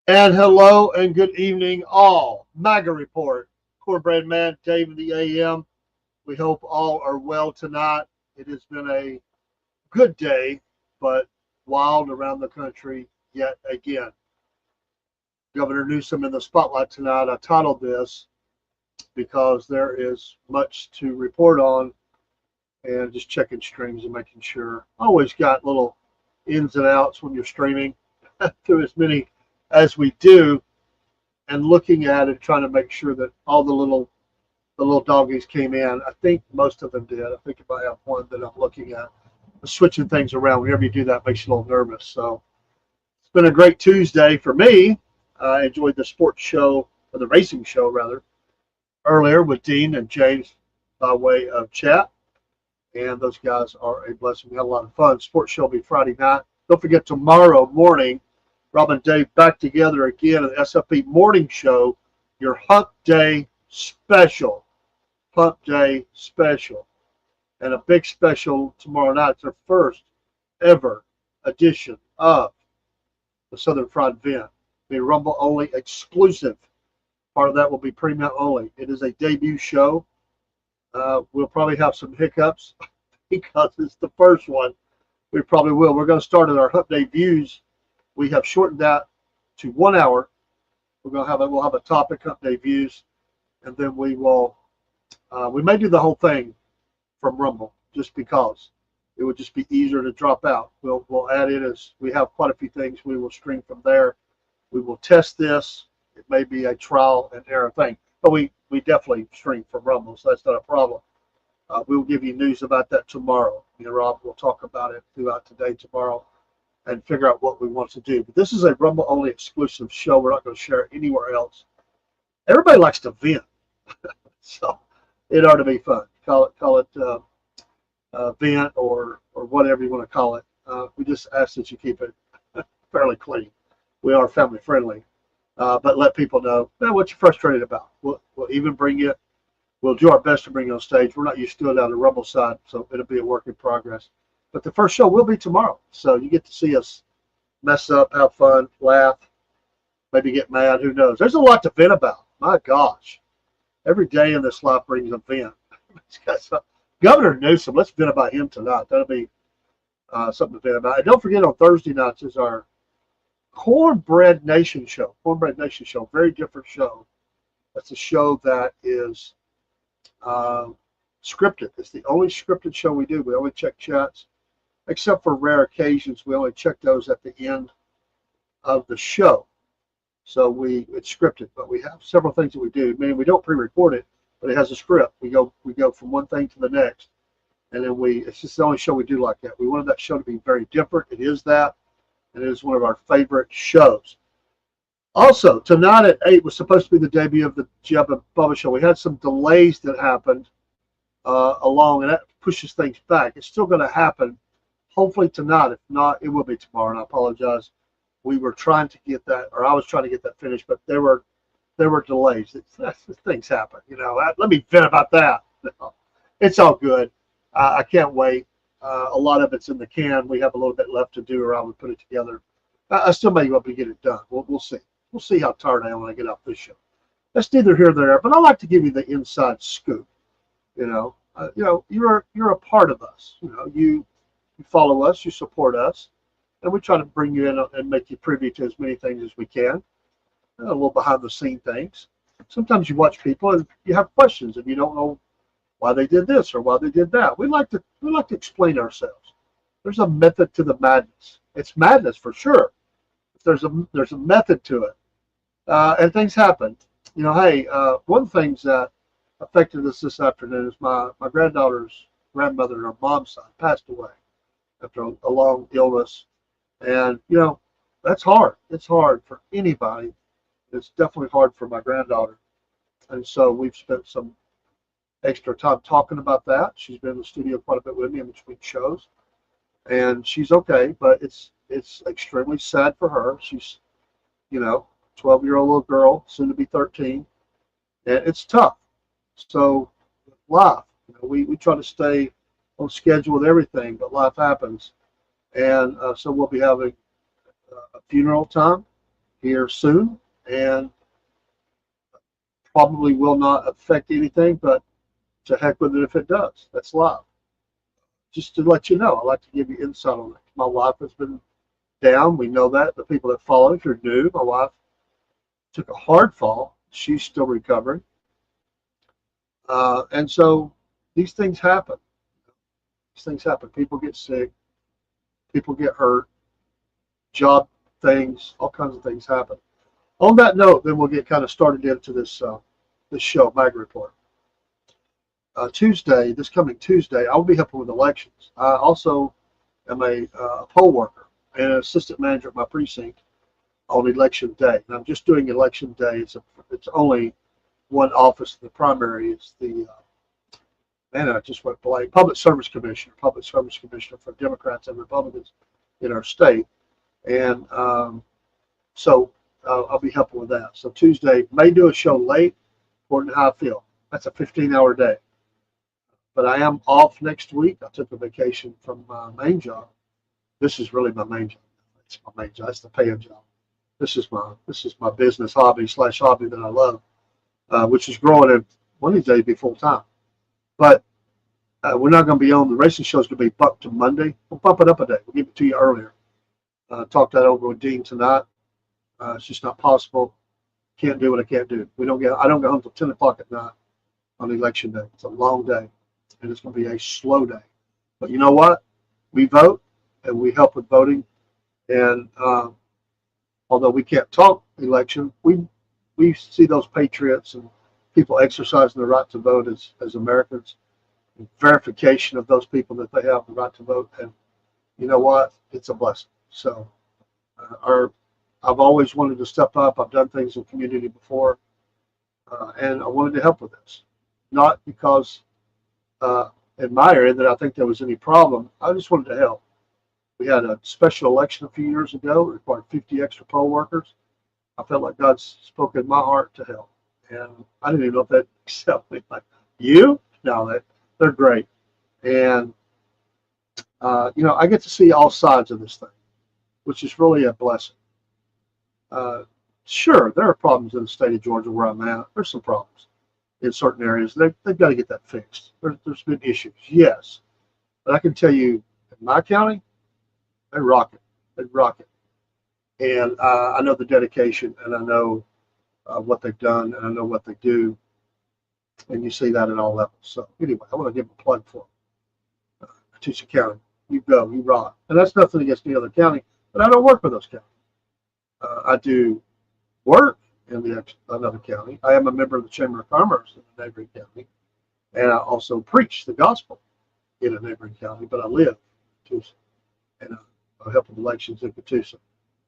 And hello and good evening, all. MAGA report. Cornbread man, Dave in the AM. We hope all are well tonight. It has been a good day, but wild around the country yet again. Governor Newsom in the spotlight tonight. I titled this because there is much to report on and just checking streams and making sure. Always got little ins and outs when you're streaming through as many as we do and looking at it, trying to make sure that all the little doggies came in. I think most of them did. I think if I have one that I'm looking at, switching things around whenever you do that makes you a little nervous. So it's been a great Tuesday for me. I enjoyed the sports show, or the racing show rather, earlier with Dean and James by way of chat. And those guys are a blessing. We had a lot of fun. Sports show will be Friday night. Don't forget tomorrow morning, Rob and Dave back together again at the SFP Morning Show, your Hump Day special. Hump Day special. And a big special tomorrow night. It's our first ever edition of the Southern Fried Vent. Be Rumble only exclusive. Part of that will be premium only. It is a debut show. We'll probably have some hiccups because it's the first one. We probably will. We're going to start at our Hump Day views. We have shortened that to 1 hour. We'll have a topic, Hump Day views, and then we will. We may do the whole thing from Rumble just because it would just be easier to drop out. We'll add in as we have quite a few things. We will stream from there. We will test this. It may be a trial and error thing, but we definitely stream from Rumble, so that's not a problem. We will give you news about that tomorrow. Me and Rob will talk about it throughout today, tomorrow, and figure out what we want to do. But this is a Rumble only exclusive show. We're not going to share it anywhere else. Everybody likes to vent, so it ought to be fun. Call it vent or whatever you want to call it. We just ask that you keep it fairly clean. We are family friendly, but let people know what you're frustrated about. We'll even bring you. We'll do our best to bring you on stage. We're not used to it on the Rumble side, so it'll be a work in progress. But the first show will be tomorrow, so you get to see us mess up, have fun, laugh, maybe get mad. Who knows? There's a lot to vent about. My gosh, every day in this life brings a vent. Governor Newsom, let's vent about him tonight. That'll be something to vent about. And don't forget, on Thursday nights is our Cornbread Nation show. Cornbread Nation show, very different show. That's a show that is scripted. It's the only scripted show we do. We only check chats, except for rare occasions. We only check those at the end of the show. So it's scripted, but we have several things that we do. Meaning we don't pre-record it, but it has a script. We go from one thing to the next, and then it's just the only show we do like that. We wanted that show to be very different. It is that, and it is one of our favorite shows. Also, tonight at 8 was supposed to be the debut of the Jeb and Bubba show. We had some delays that happened along, and that pushes things back. It's still going to happen, hopefully tonight. If not, it will be tomorrow, and I apologize. We were trying to get that, or I was trying to get that finished, but there were delays. Things happen, Let me vent about that. It's all good. I can't wait. A lot of it's in the can. We have a little bit left to do around. We put it together. I still may be able to get it done. We'll see. We'll see how tired I am when I get off this show. That's neither here nor there. But I like to give you the inside scoop. You're a part of us. You follow us, you support us, and we try to bring you in and make you privy to as many things as we can. A little behind the scene things. Sometimes you watch people and you have questions and you don't know why they did this or why they did that. We like to explain ourselves. There's a method to the madness. It's madness for sure. There's a method to it, and things happen. Hey, one of the things that affected us this afternoon is my granddaughter's grandmother on her mom's side passed away after a long illness, and that's hard. It's hard for anybody. It's definitely hard for my granddaughter, and so we've spent some extra time talking about that. She's been in the studio quite a bit with me in between shows, and she's okay, but it's extremely sad for her. She's 12-year-old little girl, soon to be 13, and it's tough. So life, we try to stay on schedule with everything, but life happens, and so we'll be having a funeral time here soon, and probably will not affect anything, but to heck with it if it does. That's life. Just to let you know, I like to give you insight on it. My wife has been down. We know that. The people that follow, if you're new, my wife took a hard fall. She's still recovering. And so these things happen. These things happen. People get sick. People get hurt. Job things, all kinds of things happen. On that note, then we'll get kind of started into this show, MAGA Report. This coming Tuesday, I will be helping with elections. I also am a poll worker and an assistant manager at my precinct on election day. And I'm just doing election day. It's only one office. The primary is the I just went blank. Public Service Commissioner for Democrats and Republicans in our state. And so I'll be helping with that. So Tuesday, may do a show late, according to how I feel. That's a 15-hour day. But I am off next week. I took a vacation from my main job. This is really my main job. It's my main job. It's the paying job. This is my business hobby / hobby that I love, which is growing, and one of these days be full time. But we're not going to be on. The racing show is going to be bumped to Monday. We'll bump it up a day. We'll give it to you earlier. Talked that over with Dean tonight. It's just not possible. Can't do what I can't do. I don't go home until 10 o'clock at night on election day. It's a long day, and it's going to be a slow day. But you know what? We vote, and we help with voting. And although we can't talk election, we see those patriots and people exercising their right to vote as Americans, and verification of those people that they have the right to vote. And you know what? It's a blessing. So I've always wanted to step up. I've done things in the community before, and I wanted to help with this. Not because in my area that I think there was any problem. I just wanted to help. We had a special election a few years ago. It required 50 extra poll workers. I felt like God spoke in my heart to help. And I didn't even know if they'd accept me. Like, you? No, they're great. And, I get to see all sides of this thing, which is really a blessing. Sure, there are problems in the state of Georgia where I'm at. There's some problems in certain areas. They've got to get that fixed. There's been issues, yes. But I can tell you, in my county, they rock it. They rock it. And I know the dedication, and I know what they've done, and I know what they do. And you see that at all levels. So anyway, I want to give a plug for them. Catoosa County, you go, you rock. And that's nothing against any other county, but I don't work for those counties. I do work in another county. I am a member of the Chamber of Commerce in the neighboring county, and I also preach the gospel in a neighboring county, but I live in Catoosa, and I help with elections in Catoosa. I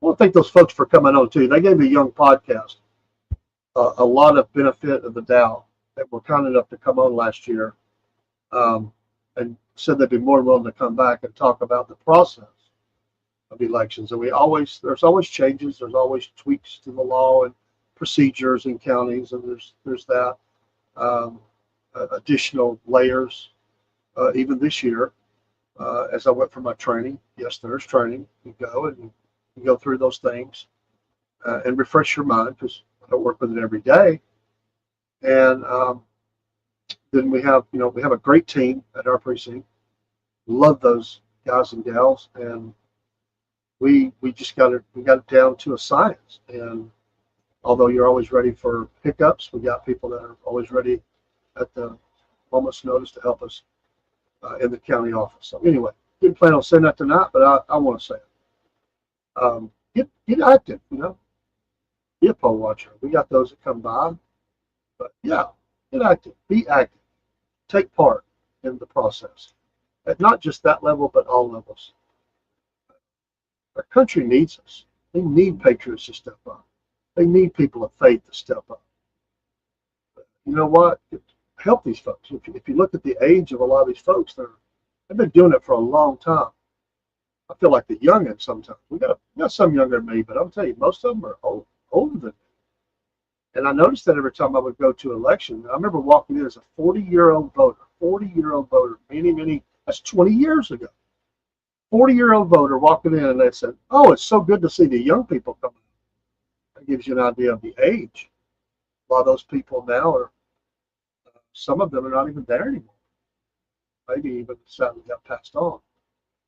want to thank those folks for coming on, too. They gave me a young podcast a lot of benefit of the doubt that were kind enough to come on last year and said they'd be more willing to come back and talk about the process of elections. And there's always changes. There's always tweaks to the law and procedures in counties, and there's that additional layers. Even this year, as I went for my training, yes, there's training. You go and you go through those things and refresh your mind, because I don't work with it every day. And then we have a great team at our precinct. Love those guys and gals, and we got it down to a science. And although you're always ready for hiccups, we got people that are always ready at the moment's notice to help us in the county office. So anyway, didn't plan on saying that tonight, but I want to say it. Get active, be a poll watcher. We got those that come by, but yeah, get active, be active, take part in the process at not just that level, but all levels. Our country needs us. They need patriots to step up. They need people of faith to step up. But you know what? Help these folks. If you look at the age of a lot of these folks, they've been doing it for a long time. I feel like the youngins sometimes. We got some younger than me, but I'll tell you, most of them are older than me. And I noticed that every time I would go to an election. I remember walking in as a 40-year-old voter. 40-year-old voter, that's 20 years ago. 40-year-old voter walking in, and they said, "Oh, it's so good to see the young people come." That gives you an idea of the age. A lot of those people now are, some of them are not even there anymore. Maybe even sadly got passed on.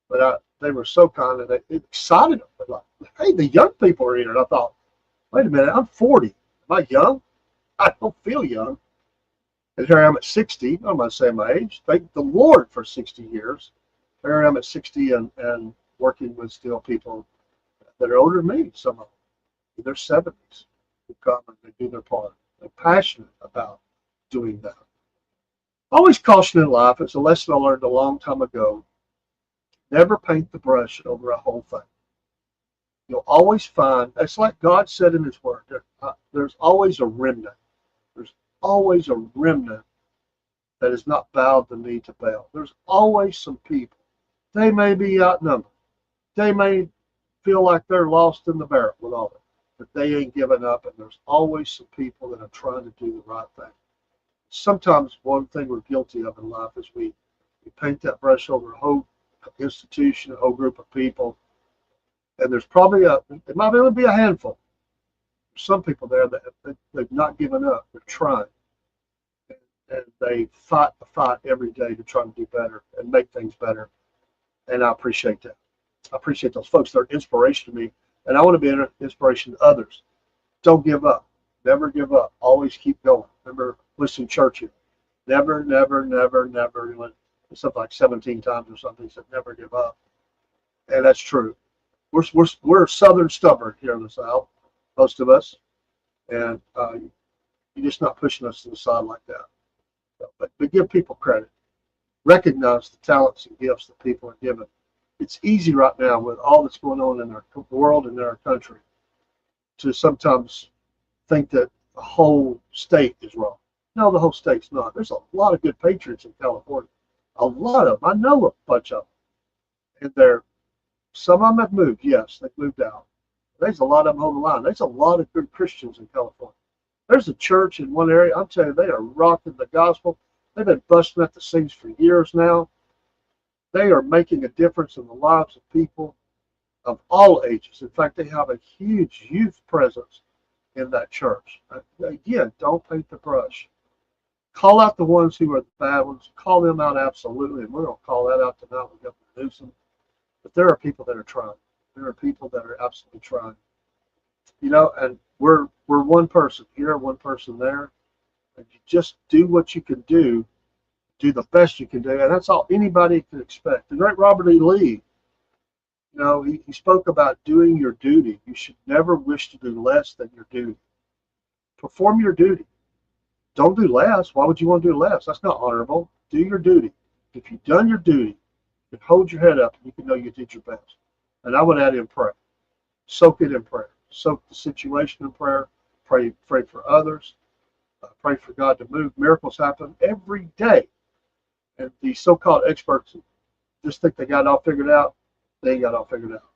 But they were so kind and it excited them. They're like, hey, the young people are here. And I thought, wait a minute, I'm 40. Am I young? I don't feel young. And here I am at 60. I'm not saying my age. Thank the Lord for 60 years. Here I am at 60 and working with still people that are older than me, some of them in their 70s, who come and they do their part. They're passionate about doing that. Always caution in life. It's a lesson I learned a long time ago. Never paint the brush over a whole thing. You'll always find, it's like God said in his word, there's always a remnant. There's always a remnant that is not bowed the knee to Baal. There's always some people. They may be outnumbered. They may feel like they're lost in the barrel with all of it, but they ain't giving up, and there's always some people that are trying to do the right thing. Sometimes one thing we're guilty of in life is we paint that brush over a whole institution, a whole group of people, and there's probably it might only be a handful. There's some people there that they've not given up. They're trying, and they fight the fight every day to try to do better and make things better. And I appreciate that. I appreciate those folks. They're an inspiration to me, and I want to be an inspiration to others. Don't give up. Never give up. Always keep going. Remember Winston Churchill. Never, never, never, never. Something like 17 times or something. He said, never give up. And that's true. We're Southern stubborn here in the South, most of us. And you're just not pushing us to the side like that. But give people credit. Recognize the talents and gifts that people are given. It's easy right now with all that's going on in our world and in our country to sometimes think that the whole state is wrong. No, the whole state's not. There's a lot of good patriots in California. A lot of them. I know a bunch of them. And some of them have moved. Yes, they've moved out. There's a lot of them on the line. There's a lot of good Christians in California. There's a church in one area. I'm telling you, they are rocking the gospel. They've been busting at the seams for years now. They are making a difference in the lives of people of all ages. In fact, they have a huge youth presence in that church. Again, don't paint the brush. Call out the ones who are the bad ones. Call them out absolutely, and we're going to call that out tonight with Governor Newsom. But there are people that are trying. There are people that are absolutely trying. And we're one person here, one person there. And you just do what you can do the best you can do, and that's all anybody can expect. The great Robert E. Lee, he spoke about doing your duty. You should never wish to do less than your duty. Perform your duty. Don't do less. Why would you want to do less? That's not honorable. Do your duty. If you've done your duty, you can hold your head up and you can know you did your best. And I would add in prayer. Soak it in prayer. Soak the situation in prayer. Pray for others. Pray for God to move. Miracles happen every day. And these so-called experts just think they got it all figured out. They ain't got it all figured out.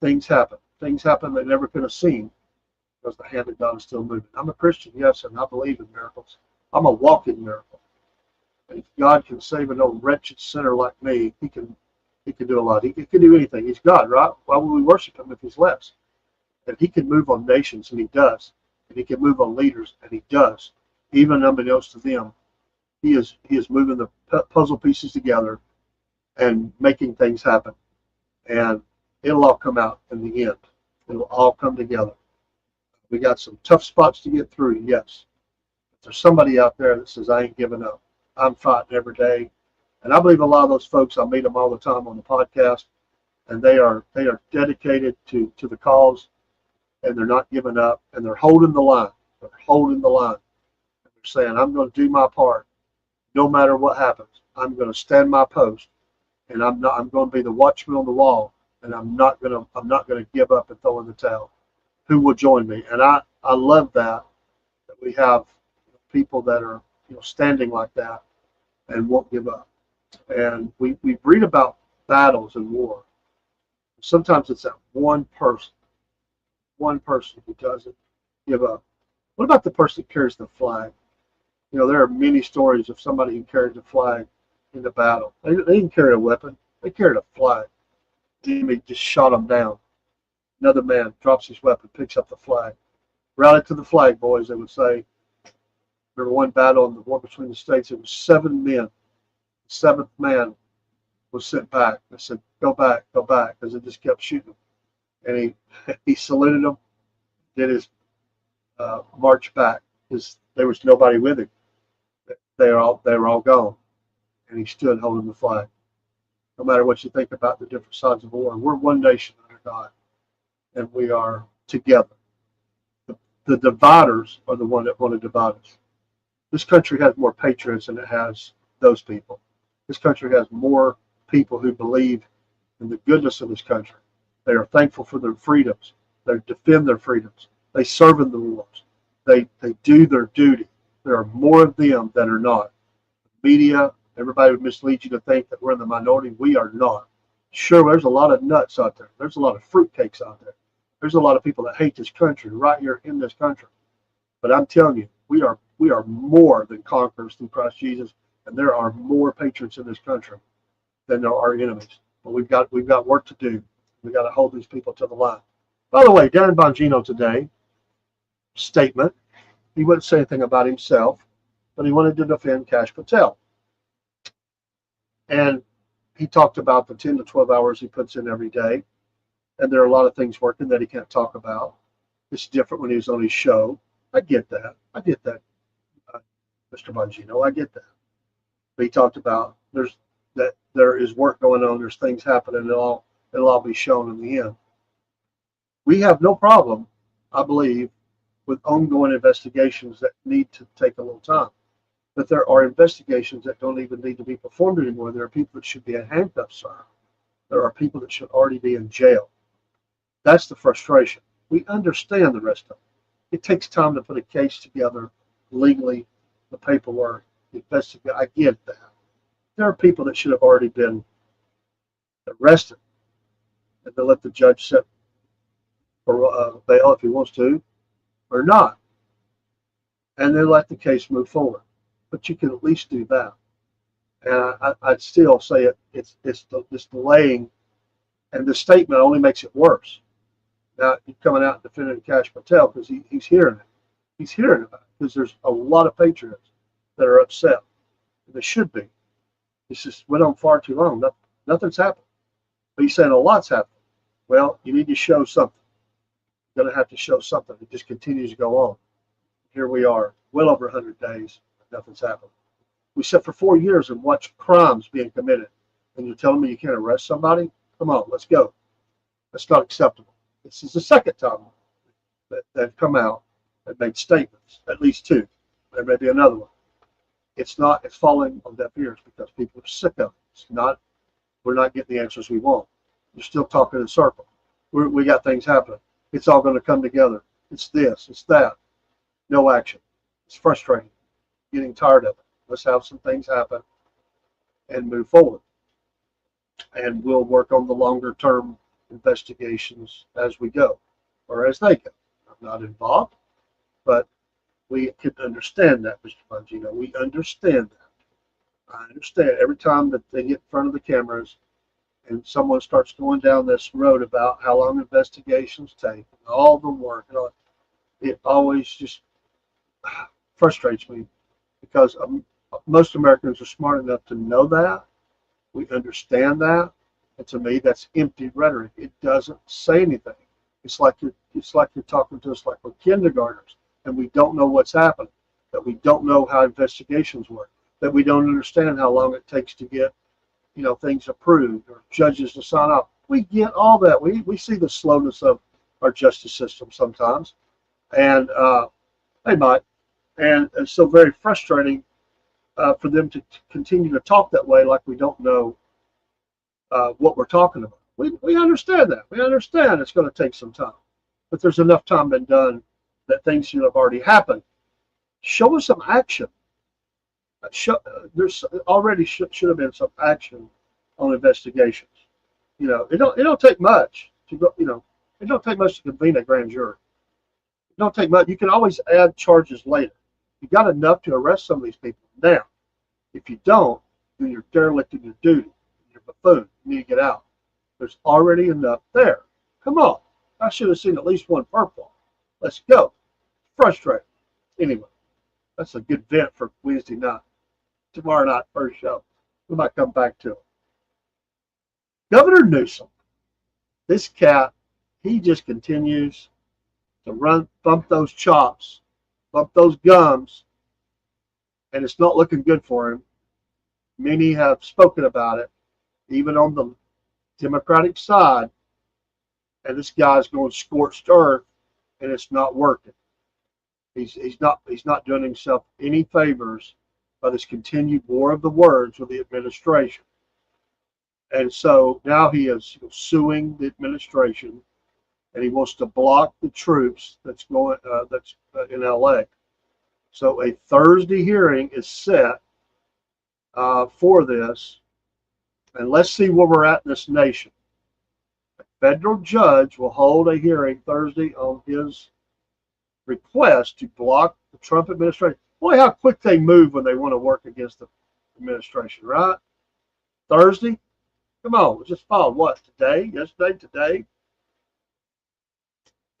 Things happen. Things happen they never could have seen because the hand of God is still moving. I'm a Christian, yes, and I believe in miracles. I'm a walking miracle. And if God can save an old wretched sinner like me, he can do a lot. He can do anything. He's God, right? Why would we worship him if he's less? And he can move on nations, and he does. And he can move on leaders, and he does. Even unbeknownst to them, he is moving the puzzle pieces together and making things happen. And it'll all come out in the end. It'll all come together. We got some tough spots to get through, yes. But there's somebody out there that says, I ain't giving up. I'm fighting every day. And I believe a lot of those folks, I meet them all the time on the podcast, and they are dedicated to the cause, and they're not giving up, and they're holding the line. They're holding the line. And they're saying, I'm going to do my part. No matter what happens, I'm going to stand my post, and I'm going to be the watchman on the wall, and I'm not going to give up and throw in the towel. Who will join me? And I love that we have people that are standing like that and won't give up. And we read about battles and war. Sometimes it's that one person who doesn't give up. What about the person that carries the flag? There are many stories of somebody who carried the flag in the battle. They didn't carry a weapon. They carried a flag. The enemy just shot them down. Another man drops his weapon, picks up the flag, Rally to the flag, boys, they would say. Remember one battle in the war between the states, it was 7 men. The seventh man was sent back. They said, go back, because they just kept shooting. And he saluted them, did his march back, because there was nobody with him. They were all gone. And he stood holding the flag. No matter what you think about the different sides of war, we're one nation under God, and we are together. The dividers are the one that want to divide us. This country has more patriots than it has those people. This country has more people who believe in the goodness of this country. They are thankful for their freedoms. They defend their freedoms. They serve in the wars. They do their duty. There are more of them than are not. Media, everybody would mislead you to think that we're in the minority. We are not. Sure, there's a lot of nuts out there. There's a lot of fruitcakes out there. There's a lot of people that hate this country right here in this country. But I'm telling you, we are more than conquerors through Christ Jesus, and there are more patriots in this country than there are enemies. But we've got work to do. We've got to hold these people to the line. By the way, Darren Bongino today, statement, he wouldn't say anything about himself, but he wanted to defend Kash Patel. And he talked about the 10 to 12 hours he puts in every day. And there are a lot of things working that he can't talk about. It's different when he was on his show. I get that. Mr. Bongino, I get that. But he talked about there is work going on. There's things happening. It'll all be shown in the end. We have no problem, I believe, with ongoing investigations that need to take a little time. But there are investigations that don't even need to be performed anymore. There are people that should be in handcuffs, sir. There are people that should already be in jail. That's the frustration. We understand the rest of it. It takes time to put a case together legally, the paperwork, the investigation. I get that. There are people that should have already been arrested, and they let the judge set for bail if he wants to, or not, and then let the case move forward. But you can at least do that. And I'd still say it's delaying, and the statement only makes it worse. Now you're coming out and defending Kash Patel because he's hearing it. He's hearing about it because there's a lot of patriots that are upset. And they should be. It's just went on far too long. Nothing's happened. But he's saying a lot's happened. Well, you need to show something. You're going to have to show something. It just continues to go on. Here we are, well over 100 days. Nothing's happened. We sat for 4 years and watched crimes being committed. And you're telling me you can't arrest somebody? Come on, let's go. That's not acceptable. This is the second time that they've come out and made statements, at least two. There may be another one. It's falling on deaf ears because people are sick of it. We're not getting the answers we want. You're still talking in circles. We got things happening. It's all going to come together. It's this, it's that. No action. It's frustrating. Getting tired of it. Let's have some things happen and move forward. And we'll work on the longer term investigations as we go, or as they go. I'm not involved, but we can understand that, Mr. Bongino. We understand that. I understand every time that they get in front of the cameras and someone starts going down this road about how long investigations take, and all the work, and all, it always just frustrates me because most Americans are smart enough to know that. We understand that. And to me, that's empty rhetoric. It doesn't say anything. It's like you're talking to us like we're kindergartners, and we don't know what's happened, that we don't know how investigations work, that we don't understand how long it takes to get, things approved or judges to sign off. We get all that. We see the slowness of our justice system sometimes, and they might, and it's so very frustrating for them to continue to talk that way, like we don't know what we're talking about. We understand that. We understand it's going to take some time, but there's enough time been done that things should have already happened. Show us some action. There's already should have been some action on investigations. It don't take much to go. It don't take much to convene a grand jury. It don't take much. You can always add charges later. You got enough to arrest some of these people now. If you don't, then you're derelict in your duty. You're a buffoon. You need to get out. There's already enough there. Come on. I should have seen at least one purple. Let's go. frustrating. Anyway, that's a good vent for Wednesday night. Tomorrow night, first show. We might come back to it. Governor Newsom, this cat, he just continues to bump those chops, bump those gums, and it's not looking good for him. Many have spoken about it, even on the Democratic side, and this guy's going scorched earth, and it's not working. He's not doing himself any favors by this continued war of the words with the administration. And so now he is suing the administration, and he wants to block the troops that's in LA. So a Thursday hearing is set for this, and let's see where we're at in this nation. A federal judge will hold a hearing Thursday on his request to block the Trump administration. Boy, how quick they move when they want to work against the administration, right? Thursday? Come on, we just filed what, today? Yesterday? Today?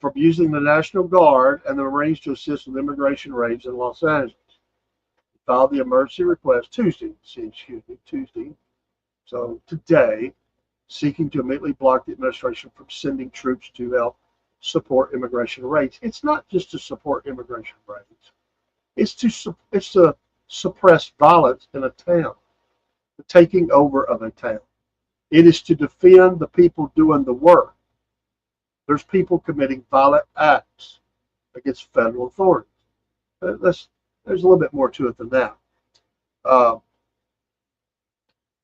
For using the National Guard and the Marines to assist with immigration raids in Los Angeles. He filed the emergency request Tuesday. So today, seeking to immediately block the administration from sending troops to help support immigration raids. It's not just to support immigration raids. It's to suppress violence in a town, the taking over of a town. It is to defend the people doing the work. There's people committing violent acts against federal authorities. There's a little bit more to it than that.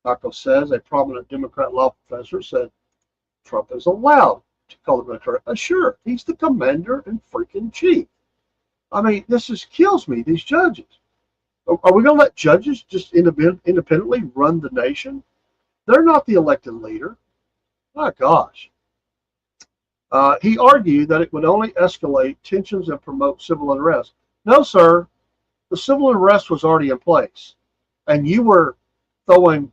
Michael says, a prominent Democrat law professor said Trump is allowed to call the military. Sure, he's the commander and freaking chief. I mean, this just kills me, these judges. Are we going to let judges just independently run the nation? They're not the elected leader. My gosh. He argued that it would only escalate tensions and promote civil unrest. No, sir. The civil unrest was already in place. And you were throwing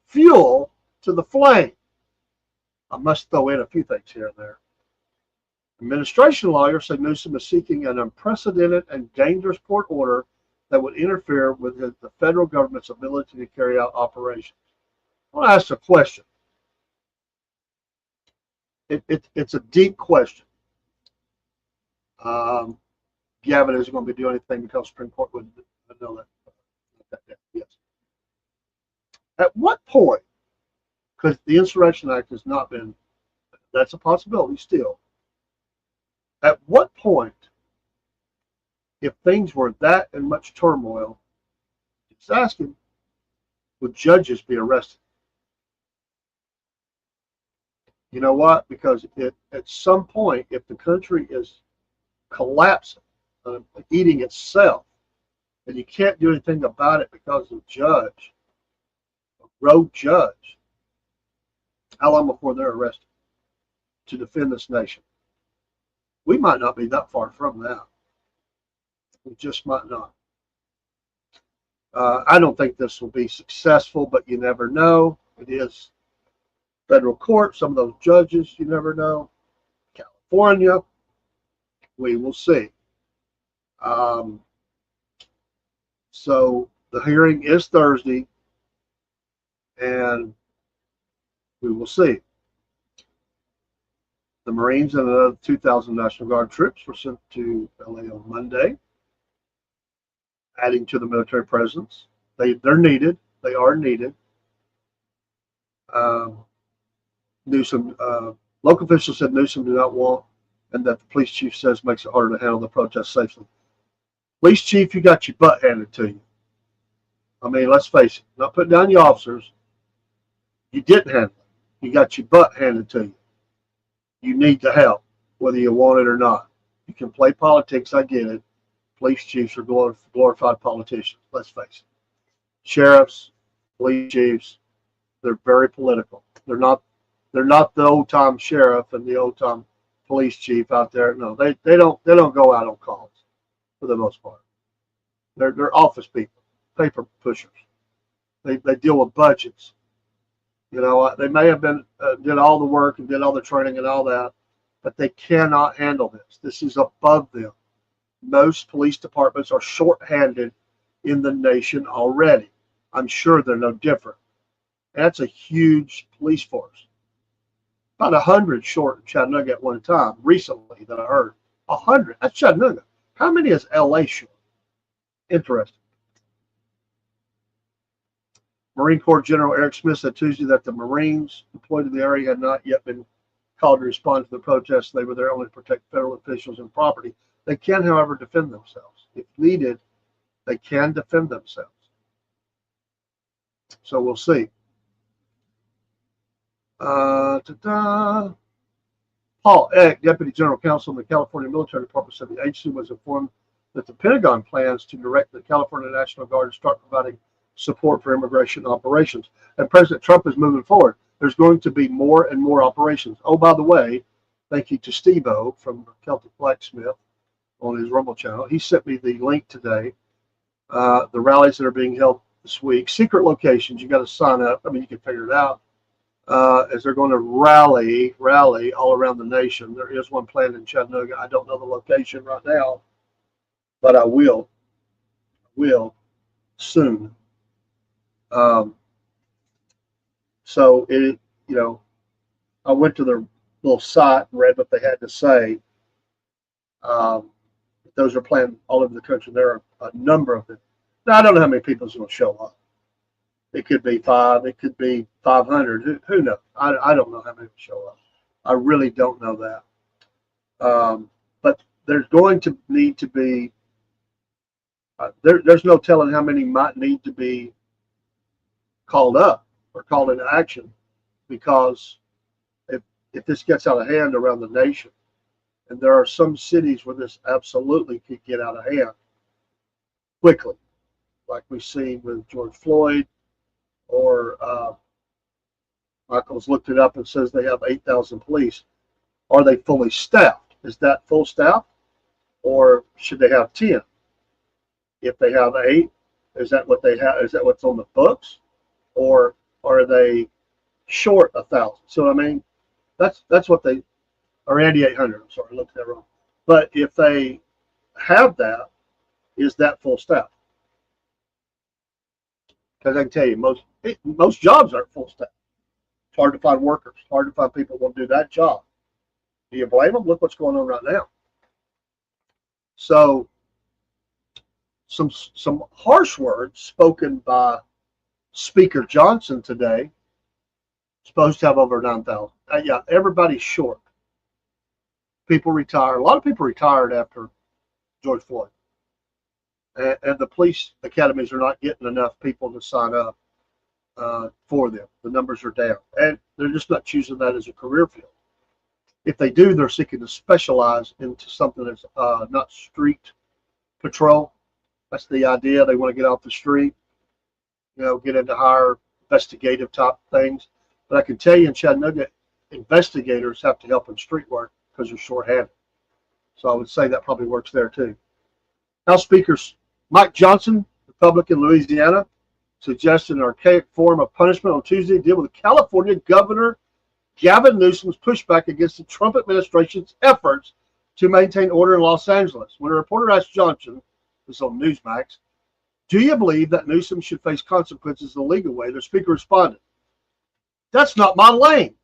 fuel to the flame. I must throw in a few things here and there. Administration lawyers say Newsom is seeking an unprecedented and dangerous court order that would interfere with the federal government's ability to carry out operations. I want to ask a question. It's a deep question. Gavin isn't going to be doing anything because the Supreme Court wouldn't know that. Yes. At what point, because the Insurrection Act has not been, that's a possibility still. At what point, if things were that in much turmoil, just asking, would judges be arrested? You know what? Because at some point, if the country is collapsing, eating itself, and you can't do anything about it because of a rogue judge, how long before they're arrested to defend this nation? We might not be that far from that. We just might not. I don't think this will be successful, but you never know. It is federal court, some of those judges, you never know. California, we will see. So the hearing is Thursday, and we will see. The Marines and another 2,000 National Guard troops were sent to LA on Monday, adding to the military presence. They're needed. They are needed. Newsom, local officials said Newsom do not want, and that the police chief says makes it harder to handle the protest safely. Police chief, you got your butt handed to you. I mean, let's face it, not putting down your officers. You didn't handle it. You got your butt handed to you. You need the help, whether you want it or not. You can play politics, I get it. Police chiefs are glorified politicians, let's face it. Sheriffs, police chiefs, they're very political. They're not the old-time sheriff and the old-time police chief out there. No, they don't go out on calls for the most part. They're office people, paper pushers. They deal with budgets. You know, they may have been did all the work and did all the training and all that, but they cannot handle this. This is above them. Most police departments are shorthanded in the nation already. I'm sure they're no different. That's a huge police force. About 100 short in Chattanooga at one time, recently, that I heard. 100. That's Chattanooga. How many is LA short? Interesting. Marine Corps General Eric Smith said Tuesday that the Marines deployed to the area had not yet been called to respond to the protests. They were there only to protect federal officials and property. They can, however, defend themselves. If needed, they can defend themselves. So we'll see. Paul Eck, Deputy General Counsel in the California Military Department, said the agency was informed that the Pentagon plans to direct the California National Guard to start providing support for immigration operations. And President Trump is moving forward. There's going to be more and more operations. Oh, by the way, thank you to Steve-O from Celtic Blacksmith on his Rumble channel. He sent me the link today. The rallies that are being held this week, secret locations, you got to sign up. I mean, you can figure it out. As they're going to rally all around the nation. There is one planned in Chattanooga. I don't know the location right now, but I will soon. So it, I went to their little site and read what they had to say. Those are planned all over the country. There are a number of them. Now, I don't know how many people is going to show up. It could be 5. It could be 500. Who knows? I don't know how many will show up. I really don't know that. But there's going to need to be. There's no telling how many might need to be called up or called into action, because if this gets out of hand around the nation, and there are some cities where this absolutely could get out of hand quickly, like we've seen with George Floyd. Or Michael's looked it up and says they have 8,000 police. Are they fully staffed? Is that full staff? Or should they have 10? If they have 8, is that what they have? Is that what's on the books? Or are they short 1,000? So I mean, that's what they are. 8,800. I'm sorry, I looked at that wrong. But if they have that, is that full staff? Because I can tell you, most jobs aren't full staff. It's hard to find workers. It's hard to find people who will do that job. Do you blame them? Look what's going on right now. So, some harsh words spoken by Speaker Johnson today. Supposed to have over 9,000. Yeah, everybody's short. People retire. A lot of people retired after George Floyd. And the police academies are not getting enough people to sign up for them. The numbers are down. And they're just not choosing that as a career field. If they do, they're seeking to specialize into something that's not street patrol. That's the idea. They want to get off the street, get into higher investigative type things. But I can tell you in Chattanooga, investigators have to help in street work because they're short-handed. So I would say that probably works there too. House Speaker Mike Johnson, Republican, Louisiana, suggested an archaic form of punishment on Tuesday to deal with California Governor Gavin Newsom's pushback against the Trump administration's efforts to maintain order in Los Angeles. When a reporter asked Johnson, this is on Newsmax, do you believe that Newsom should face consequences the legal way? The speaker responded, that's not my lane.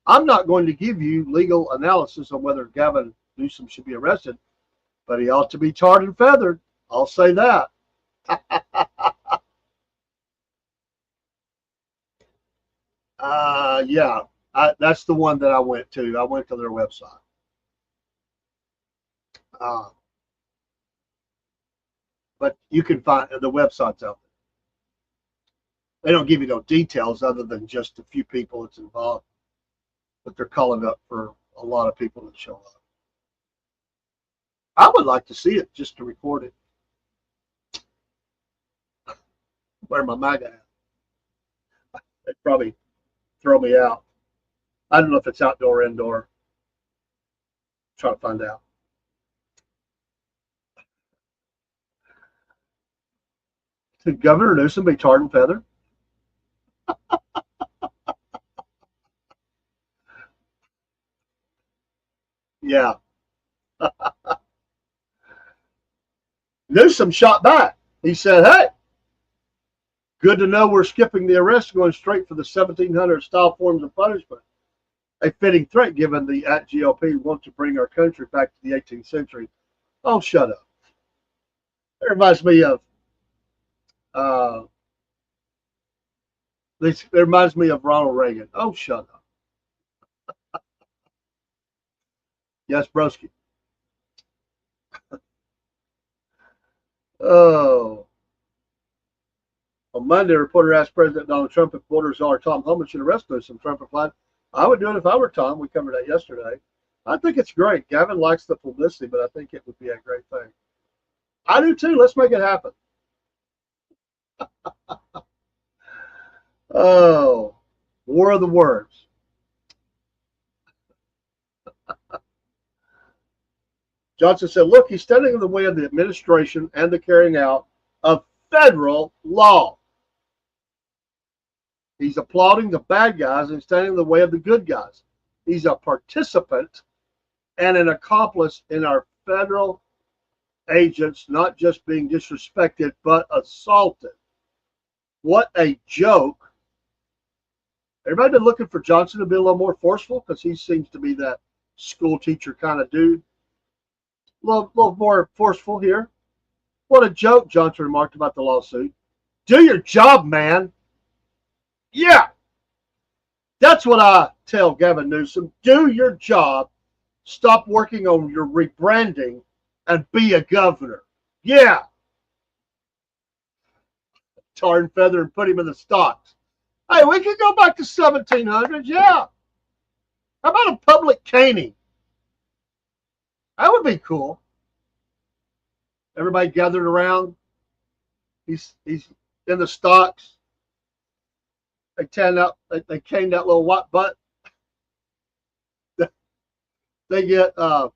I'm not going to give you legal analysis on whether Gavin Newsom should be arrested, but he ought to be tarred and feathered. I'll say that. Yeah, that's the one that I went to. I went to their website. But you can find the website's out there. They don't give you no details other than just a few people that's involved. But they're calling up for a lot of people that show up. I would like to see it just to record it. Where my MAGA at? They'd probably throw me out. I don't know if it's outdoor or indoor. Try to find out. Should Governor Newsom be tarred and feathered? Yeah. Newsom shot back. He said, hey, good to know we're skipping the arrest, going straight for the 1700 style forms of punishment. A fitting threat given the GOP wants to bring our country back to the 18th century. Oh, shut up. It reminds me of Ronald Reagan. Oh, shut up. Yes, broski. Oh. On Monday, a reporter asked President Donald Trump if border czar Tom Homan should arrest Newsom. Trump replied, I would do it if I were Tom. We covered that yesterday. I think it's great. Gavin likes the publicity, but I think it would be a great thing. I do too. Let's make it happen. Oh, war of the words. Johnson said, look, he's standing in the way of the administration and the carrying out of federal law. He's applauding the bad guys and standing in the way of the good guys. He's a participant and an accomplice in our federal agents not just being disrespected, but assaulted. What a joke. Everybody been looking for Johnson to be a little more forceful because he seems to be that school teacher kind of dude. A little more forceful here. What a joke, Johnson remarked about the lawsuit. Do your job, man. Yeah. That's what I tell Gavin Newsom. Do your job. Stop working on your rebranding and be a governor. Yeah. Tar and feather and put him in the stocks. Hey, we could go back to 1700s. Yeah. How about a public caning? That would be cool. Everybody gathered around. He's in the stocks. They caned that little white butt. They get the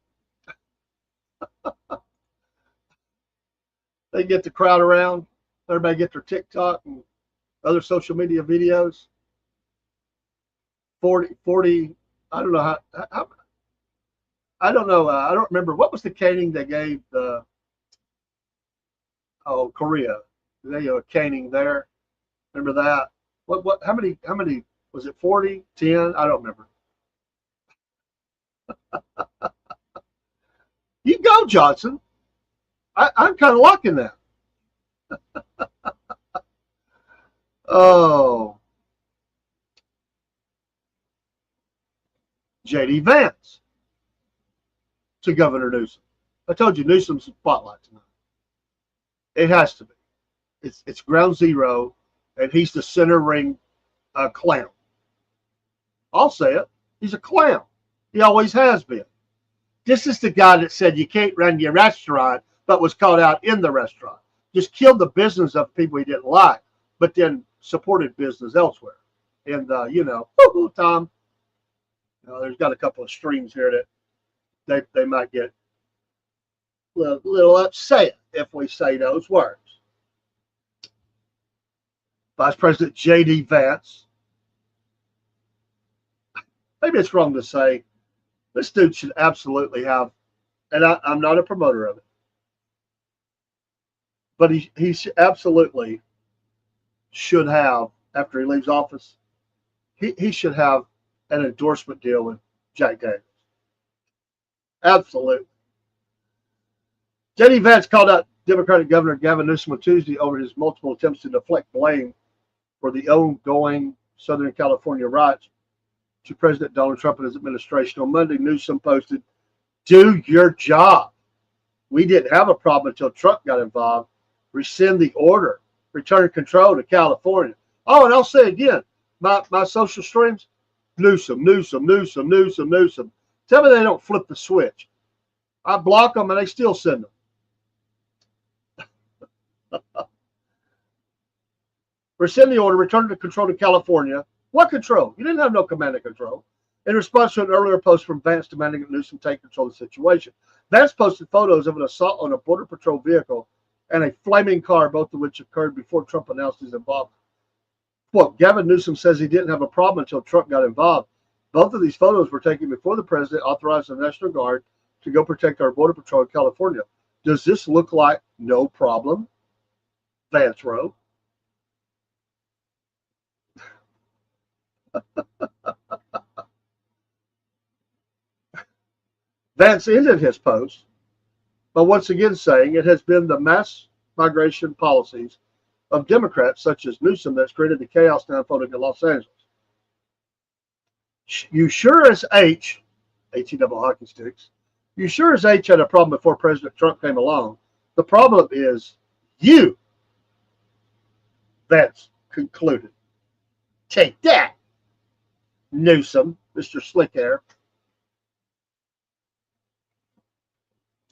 crowd around. Everybody get their TikTok and other social media videos. 40. I don't know how I don't know. I don't remember what was the caning they gave the Korea. They a caning there. Remember that? What? How many was it? 40, 10? I don't remember. You go, Johnson. I'm kind of liking that. Oh, J.D. Vance to Governor Newsom. I told you Newsom's the spotlight tonight. It has to be. It's ground zero, and he's the center ring clown. I'll say it. He's a clown. He always has been. This is the guy that said you can't run your restaurant, but was caught out in the restaurant. Just killed the business of people he didn't like, but then supported business elsewhere. And, Tom, there's got a couple of streams here that they might get a little upset if we say those words. Vice President J.D. Vance. Maybe it's wrong to say this dude should absolutely have, and I'm not a promoter of it, but he absolutely should have, after he leaves office, he should have an endorsement deal with Jack Daniels. Absolutely. J.D. Vance called out Democratic Governor Gavin Newsom on Tuesday over his multiple attempts to deflect blame for the ongoing Southern California riots to President Donald Trump and his administration. On Monday, Newsom posted, do your job. We didn't have a problem until Trump got involved. Rescind the order. Return control to California. Oh, and I'll say again, my social streams, Newsom. Tell me they don't flip the switch. I block them and they still send them. Rescind the order, return to control to California. What control? You didn't have no command and control. In response to an earlier post from Vance demanding that Newsom take control of the situation, Vance posted photos of an assault on a Border Patrol vehicle and a flaming car, both of which occurred before Trump announced his involvement. Quote, Gavin Newsom says he didn't have a problem until Trump got involved. Both of these photos were taken before the president authorized the National Guard to go protect our Border Patrol in California. Does this look like no problem? Vance wrote. Vance ended his post by once again saying it has been the mass migration policies of Democrats such as Newsom that's created the chaos now unfolding in Los Angeles. You sure as H, double hockey sticks, you sure as H had a problem before President Trump came along. The problem is you, Vance concluded. Take that, Newsom, Mr. Slick Hair.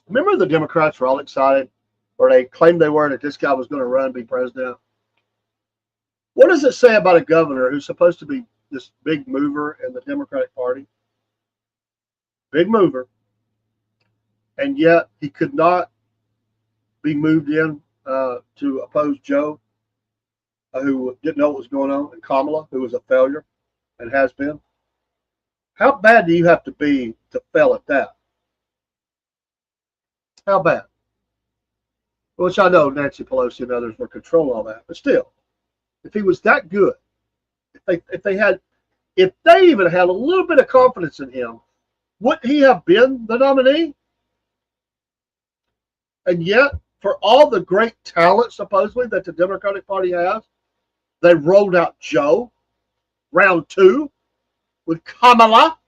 Remember the Democrats were all excited, or they claimed they were, that this guy was going to run and be president? What does it say about a governor who's supposed to be this big mover in the Democratic Party? Big mover. And yet he could not be moved in to oppose Joe, who didn't know what was going on, and Kamala, who was a failure and has been. How bad do you have to be to fail at that? How bad? Which I know Nancy Pelosi and others were controlling all that, but still, if he was that good, if they even had a little bit of confidence in him, wouldn't he have been the nominee? And yet, for all the great talent supposedly that the Democratic Party has, they rolled out Joe, round 2, with Kamala.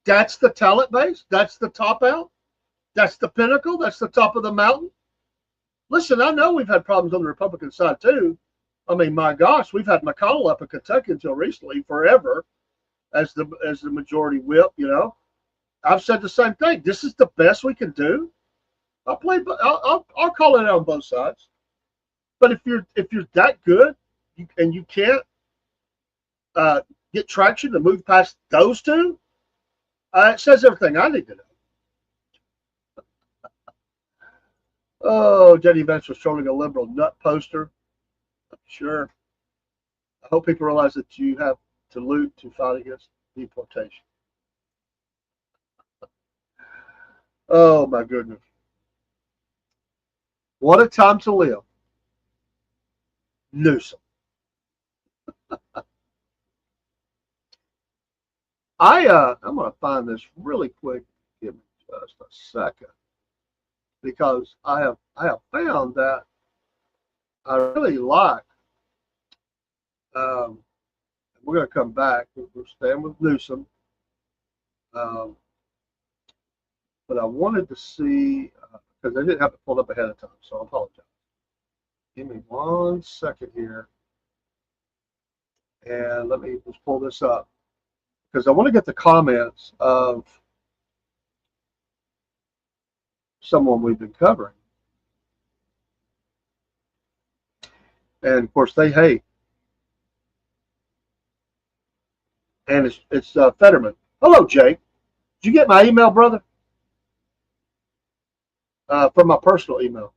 That's the talent base. That's the top out. That's the pinnacle. That's the top of the mountain. Listen, I know we've had problems on the Republican side too. I mean, my gosh, we've had McConnell up in Kentucky until recently, forever, as the majority whip. You know, I've said the same thing. This is the best we can do. I'll call it out on both sides. But if you're that good and you can't get traction to move past those two, it says everything I need to know. Oh, Jenny Vance was trolling a liberal nut poster. Sure. I hope people realize that you have to loot to fight against deportation. Oh, my goodness. What a time to live. Newsom. I'm going to find this really quick. Give me just a second. Because I have found that I really like. We're going to come back. We're staying with Newsom. But I wanted to see, because I didn't have it pulled up ahead of time, so I apologize. Give me 1 second here. And let me just pull this up. Because I want to get the comments of someone we've been covering. And of course they hate. And it's Fetterman. Hello, Jake. Did you get my email, brother? From my personal email,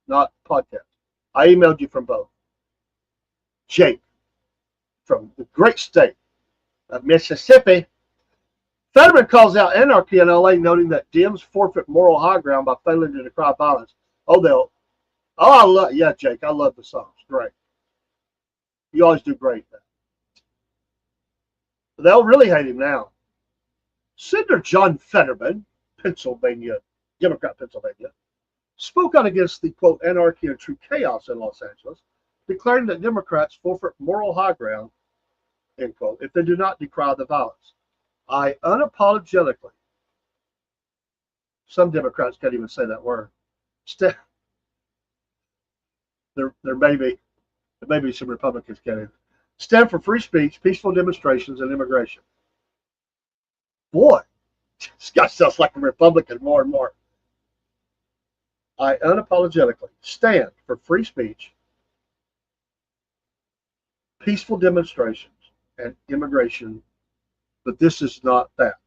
not podcast. I emailed you from both. Jake, from the great state of Mississippi. Fetterman calls out anarchy in LA, noting that Dems forfeit moral high ground by failing to decry violence. Yeah, Jake, I love the songs. Great. You always do great. They'll really hate him now. Senator John Fetterman, Pennsylvania, Democrat, Pennsylvania, spoke out against the, quote, anarchy and true chaos in Los Angeles, declaring that Democrats forfeit moral high ground, end quote, if they do not decry the violence. I unapologetically, some Democrats can't even say that word. There may be some Republicans can't even. Stand for free speech, peaceful demonstrations, and immigration. Boy, this guy sounds like a Republican more and more. I unapologetically stand for free speech, peaceful demonstrations, and immigration, but this is not that.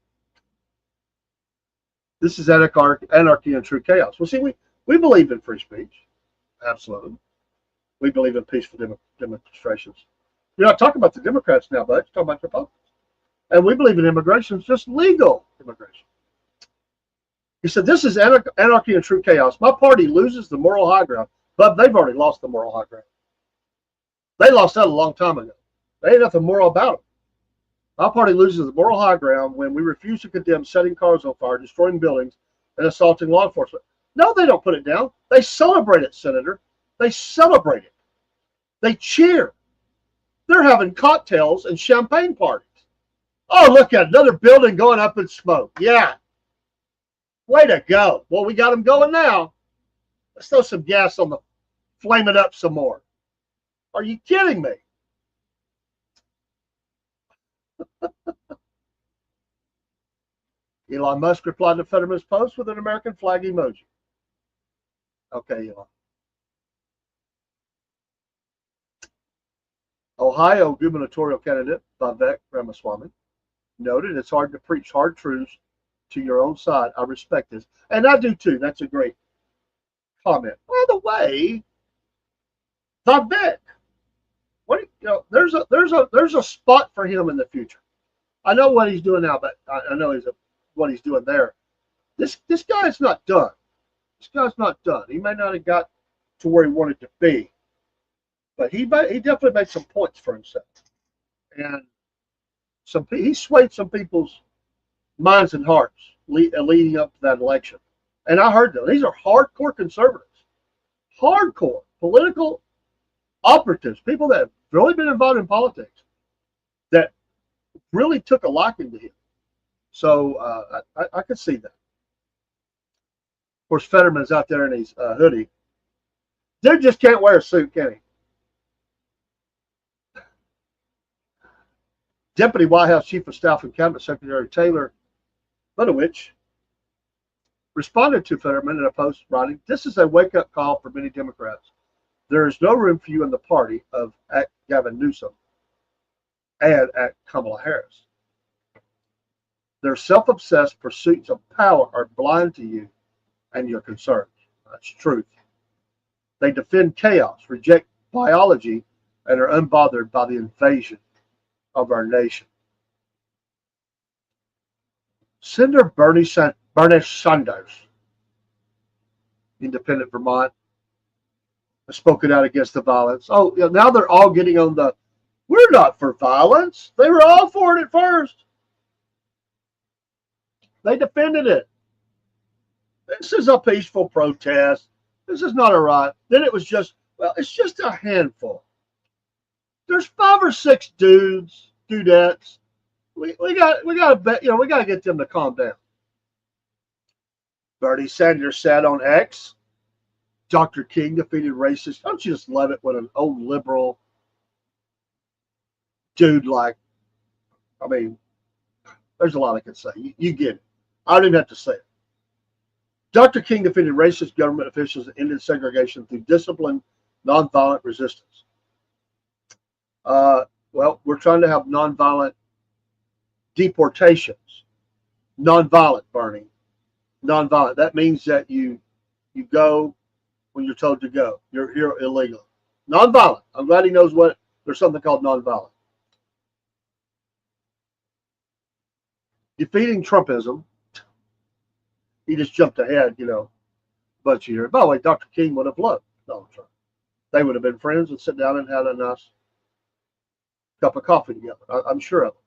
This is anarchy and true chaos. Well, see, we believe in free speech. Absolutely. We believe in peaceful demonstrations. You're not talking about the Democrats now, but you're talking about the Republicans. And we believe in immigration, it's just legal immigration. He said, this is anarchy and true chaos. My party loses the moral high ground, but they've already lost the moral high ground. They lost that a long time ago. There ain't nothing moral about it. My party loses the moral high ground when we refuse to condemn setting cars on fire, destroying buildings, and assaulting law enforcement. No, they don't put it down. They celebrate it, Senator. They celebrate it. They cheer. They're having cocktails and champagne parties. Oh, look at another building going up in smoke. Yeah. Way to go. Well, we got them going now. Let's throw some gas on the flame it up some more. Are you kidding me? Elon Musk replied to Fetterman's post with an American flag emoji. Okay, Elon. Ohio gubernatorial candidate Vivek Ramaswamy noted it's hard to preach hard truths to your own side. I respect this. And I do too. That's a great comment. By the way, Vivek, there's a spot for him in the future. I know what he's doing now, but I know what he's doing there. This guy's not done. This guy's not done. He may not have got to where he wanted to be, but he definitely made some points for himself, and he swayed some people's minds and hearts leading up to that election. And I heard them. These are hardcore conservatives, hardcore political operatives, people that have really been involved in politics, that really took a liking to him. So I could see that. Of course, Fetterman's out there in his hoodie. Dude just can't wear a suit, can he? Deputy White House Chief of Staff and Cabinet Secretary Taylor Budowich responded to Fetterman in a post writing, "This is a wake-up call for many Democrats. There is no room for you in the party of at Gavin Newsom and at Kamala Harris. Their self-obsessed pursuits of power are blind to you and your concerns." That's truth. They defend chaos, reject biology, and are unbothered by the invasion of our nation. Senator Bernie Sanders, Independent Vermont, has spoken out against the violence. Oh, now they're all getting on the, we're not for violence. They were all for it at first. They defended it. This is a peaceful protest. This is not a riot. Then it was just, well, it's just a handful. There's 5 or 6 dudettes. We got to bet, we got to get them to calm down. Bernie Sanders said on X, Dr. King defeated racists. Don't you just love it when an old liberal dude there's a lot I can say. You get it. I don't even have to say it. Dr. King defeated racist government officials and ended segregation through disciplined, nonviolent resistance. Well, we're trying to have nonviolent deportations. Nonviolent, Bernie. Nonviolent. That means that you go when you're told to go. You're here illegally. Nonviolent. I'm glad he knows there's something called nonviolent. Defeating Trumpism. He just jumped ahead, a bunch of years. By the way, Dr. King would have loved Donald Trump. They would have been friends and sit down and had a nice cup of coffee together. I'm sure of it.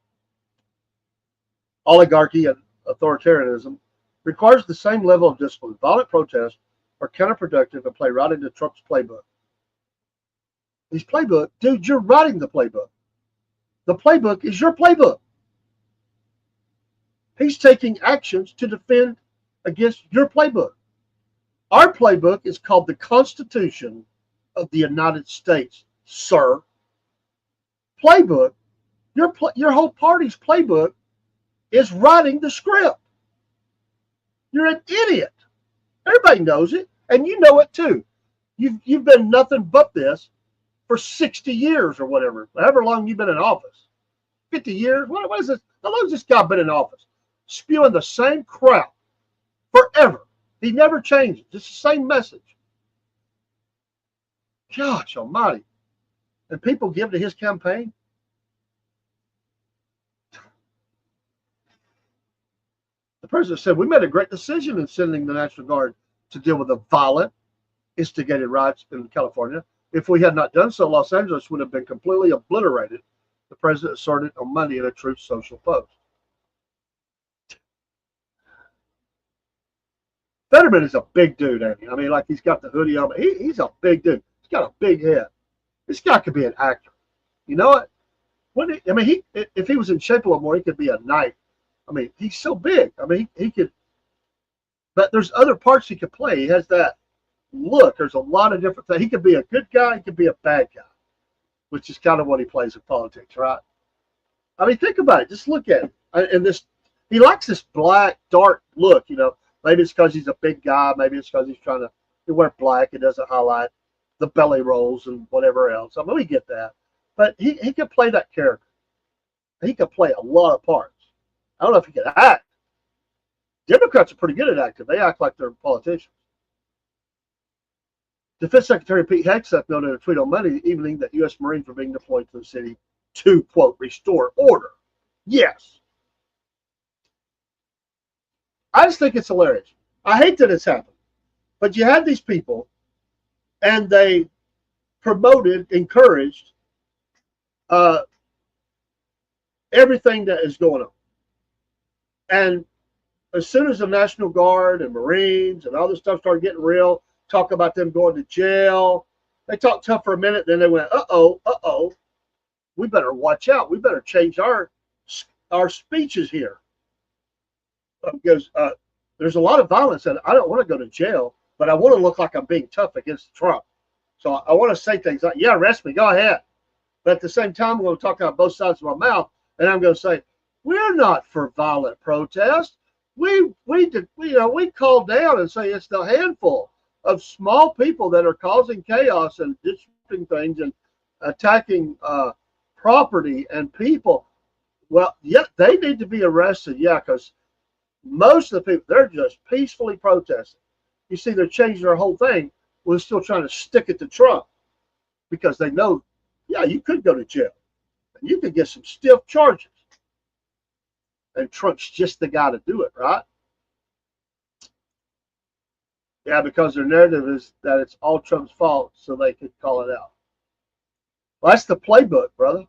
Oligarchy and authoritarianism requires the same level of discipline. Violent protests are counterproductive and play right into Trump's playbook. His playbook, dude, you're writing the playbook. The playbook is your playbook. He's taking actions to defend against your playbook. Our playbook is called the Constitution of the United States, sir. Playbook, your whole party's playbook is writing the script. You're an idiot. Everybody knows it, and you know it too. You've been nothing but this for 60 years or whatever, however long you've been in office. 50 years? What is this? How long has this guy been in office? Spewing the same crap forever. He never changes. It's the same message. Gosh almighty. And people give to his campaign. The The president said, we made a great decision in sending the National Guard to deal with the violent, instigated riots in California. If we had not done so, Los Angeles would have been completely obliterated, the president asserted on Monday in a Truth Social post. Fetterman is a big dude, ain't he? I mean, like he's got the hoodie on. He's a big dude. He's got a big head. This guy could be an actor. You know what? If he was in shape a little more, he could be a knight. I mean, he's so big. I mean, he could. But there's other parts he could play. He has that look. There's a lot of different things. He could be a good guy. He could be a bad guy, which is kind of what he plays in politics, right? I mean, think about it. Just look at it. And this, he likes this black, dark look. You know, maybe it's because he's a big guy. Maybe it's because he's trying to wear black. It doesn't highlight the belly rolls and whatever else. I mean, we get that. But he could play that character. He could play a lot of parts. I don't know if he could act. Democrats are pretty good at acting. They act like they're politicians. Defense Secretary Pete Hegseth noted in a tweet on Monday evening that U.S. Marines were being deployed to the city to, quote, restore order. Yes. I just think it's hilarious. I hate that it's happened. But you had these people, and they promoted, encouraged everything that is going on. And as soon as the National Guard and Marines and all this stuff started getting real, talk about them going to jail, they talked tough for a minute, then they went, uh-oh, we better watch out. We better change our speeches here. Because there's a lot of violence, and I don't want to go to jail, but I want to look like I'm being tough against Trump. So I want to say things like, yeah, arrest me, go ahead. But at the same time, I'm going to talk out both sides of my mouth, and I'm going to say, we're not for violent protest. We call down and say it's the handful of small people that are causing chaos and disrupting things and attacking property and people. Well, yeah, they need to be arrested, yeah, because most of the people, they're just peacefully protesting. You see, they're changing their whole thing. We're still trying to stick it to Trump because they know, yeah, you could go to jail. And you could get some stiff charges. And Trump's just the guy to do it, right? Yeah, because their narrative is that it's all Trump's fault, so they could call it out. Well, that's the playbook, brother.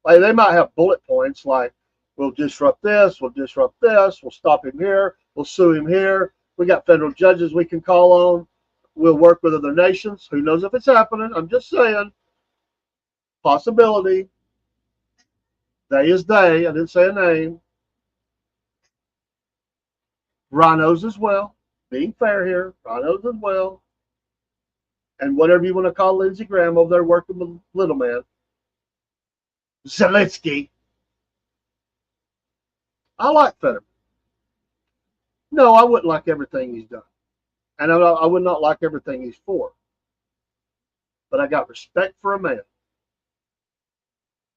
Like, they might have bullet points like, we'll disrupt this, we'll stop him here, we'll sue him here. We got federal judges we can call on. We'll work with other nations. Who knows if it's happening? I'm just saying. Possibility. They is they. I didn't say a name. Rhinos as well. Being fair here. Rhinos as well. And whatever you want to call Lindsey Graham over there working with little man. Zelensky. I like Fetterman. No, I wouldn't like everything he's done. And I would not like everything he's for. But I got respect for a man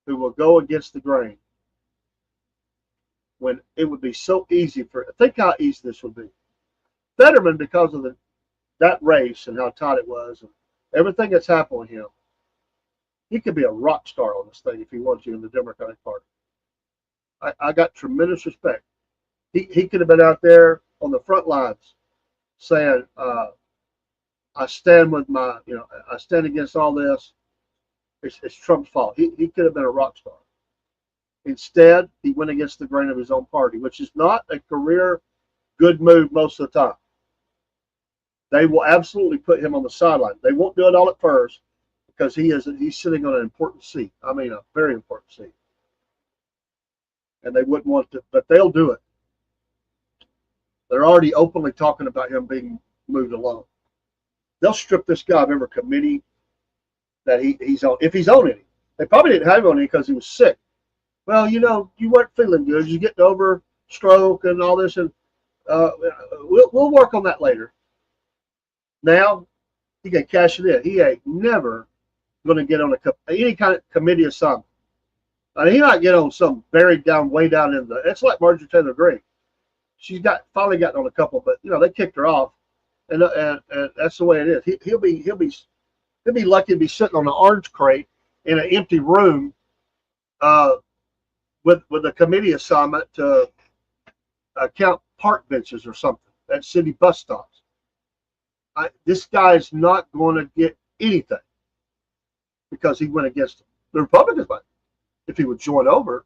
who will go against the grain when it would be so easy for, think how easy this would be. Fetterman, because of that race and how tight it was and everything that's happened with him, he could be a rock star on this thing if he wanted to in the Democratic Party. I got tremendous respect. He could have been out there on the front lines saying, I stand with my, I stand against all this. It's Trump's fault. He could have been a rock star. Instead, he went against the grain of his own party, which is not a career good move most of the time. They will absolutely put him on the sideline. They won't do it all at first because he's sitting on an important seat. I mean, a very important seat. And they wouldn't want to, but they'll do it. They're already openly talking about him being moved along. They'll strip this guy of every committee that he's on, if he's on any. They probably didn't have him on any because he was sick. Well, you weren't feeling good. You're getting over stroke and all this, and we'll work on that later. Now, he can cash it in. He ain't never going to get on any kind of committee assignment. I mean, he might get on some buried down, way down in the. It's like Marjorie Taylor Greene. She's finally gotten on a couple, but they kicked her off, and that's the way it is. He'll be lucky to be sitting on an orange crate in an empty room, with a committee assignment to count park benches or something at city bus stops. This guy is not going to get anything because he went against them. The Republicans might, if he would join over.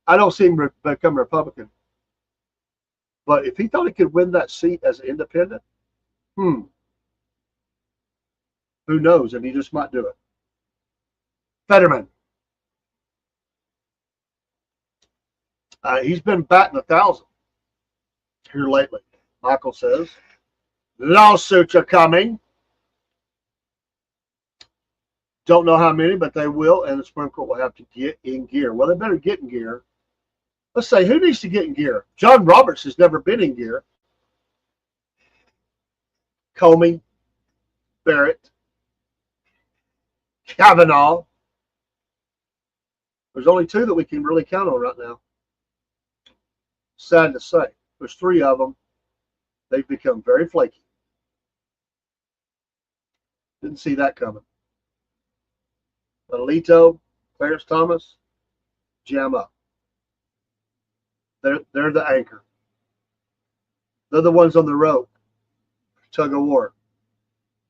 I don't see him become a Republican. But if he thought he could win that seat as an independent, who knows? And he just might do it. Fetterman. He's been batting 1,000 here lately. Michael says lawsuits are coming. Don't know how many, but they will, and the Supreme Court will have to get in gear. Well, they better get in gear. Let's say, who needs to get in gear? John Roberts has never been in gear. Comey, Barrett, Kavanaugh. There's only 2 that we can really count on right now. Sad to say. There's 3 of them. They've become very flaky. Didn't see that coming. Alito, Clarence Thomas, jam up. They're the anchor. They're the ones on the rope. Tug of war.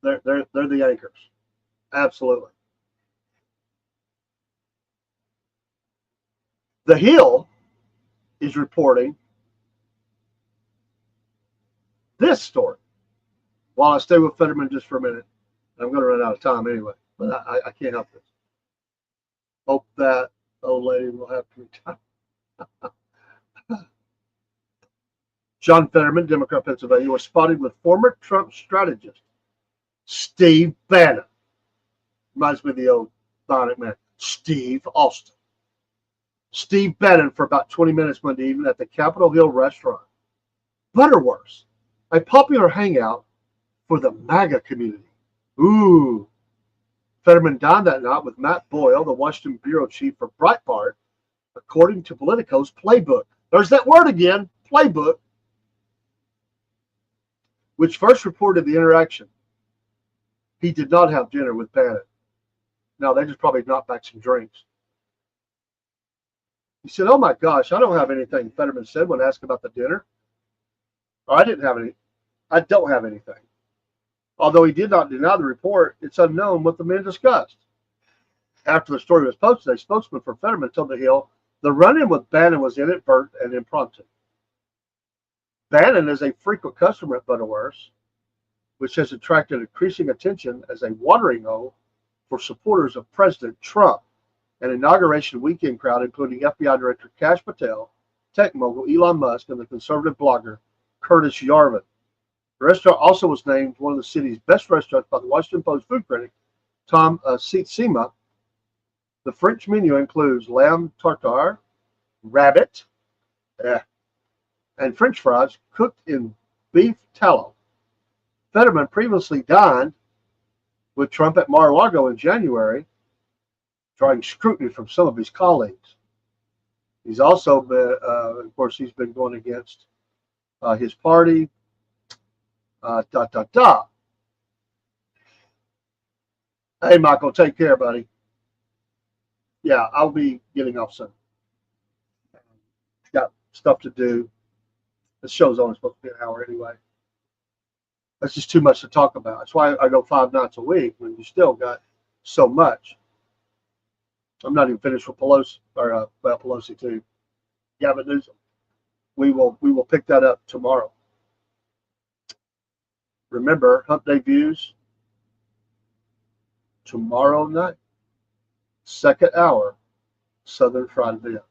They're the anchors. Absolutely. The Hill is reporting this story. While I stay with Fetterman just for a minute, I'm going to run out of time anyway, but I can't help this. Hope that old lady will have to retire. John Fetterman, Democrat, Pennsylvania, was spotted with former Trump strategist Steve Bannon. Reminds me of the old Bionic Man, Steve Austin. Steve Bannon for about 20 minutes Monday evening at the Capitol Hill restaurant. Butterworths, a popular hangout for the MAGA community. Ooh. Fetterman dined that night with Matt Boyle, the Washington bureau chief for Breitbart, according to Politico's playbook. There's that word again, playbook, which first reported the interaction. He did not have dinner with Bannon. No, they just probably knocked back some drinks. He said, "Oh my gosh, I don't have anything," Fetterman said when asked about the dinner. I didn't have any. I don't have anything. Although he did not deny the report, it's unknown what the men discussed. After the story was posted, a spokesman for Fetterman told The Hill the run-in with Bannon was inadvertent and impromptu. Bannon is a frequent customer at Butterworths, which has attracted increasing attention as a watering hole for supporters of President Trump. An inauguration weekend crowd, including FBI Director Kash Patel, tech mogul Elon Musk, and the conservative blogger Curtis Yarvin. The restaurant also was named one of the city's best restaurants by the Washington Post food critic Tom Sietsema. The French menu includes lamb tartare, rabbit, and French fries cooked in beef tallow. Fetterman previously dined with Trump at Mar-a-Lago in January, drawing scrutiny from some of his colleagues. He's also been, of course, he's been going against his party. Hey, Michael, take care, buddy. Yeah, I'll be getting off soon. Got stuff to do. This show's only supposed to be an hour anyway. That's just too much to talk about. That's why I go 5 nights a week when you still got so much. I'm not even finished with Pelosi, or Pelosi too. Gavin Newsom. We will pick that up tomorrow. Remember, Hump Day Views tomorrow night, 2nd hour, Southern Fried Event.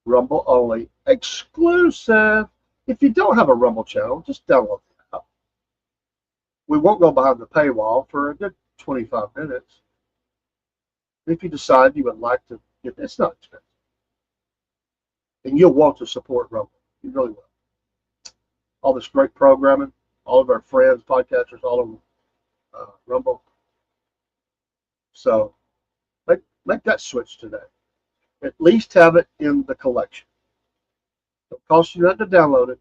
Rumble only, exclusive. If you don't have a Rumble channel, just download the app. We won't go behind the paywall for a good 25 minutes. If you decide you would like to get, it's not expensive. And you'll want to support Rumble. You really will. All this great programming, all of our friends, podcasters, all of them, Rumble. So make that switch today. At least have it in the collection. Don't cost you nothing to download it.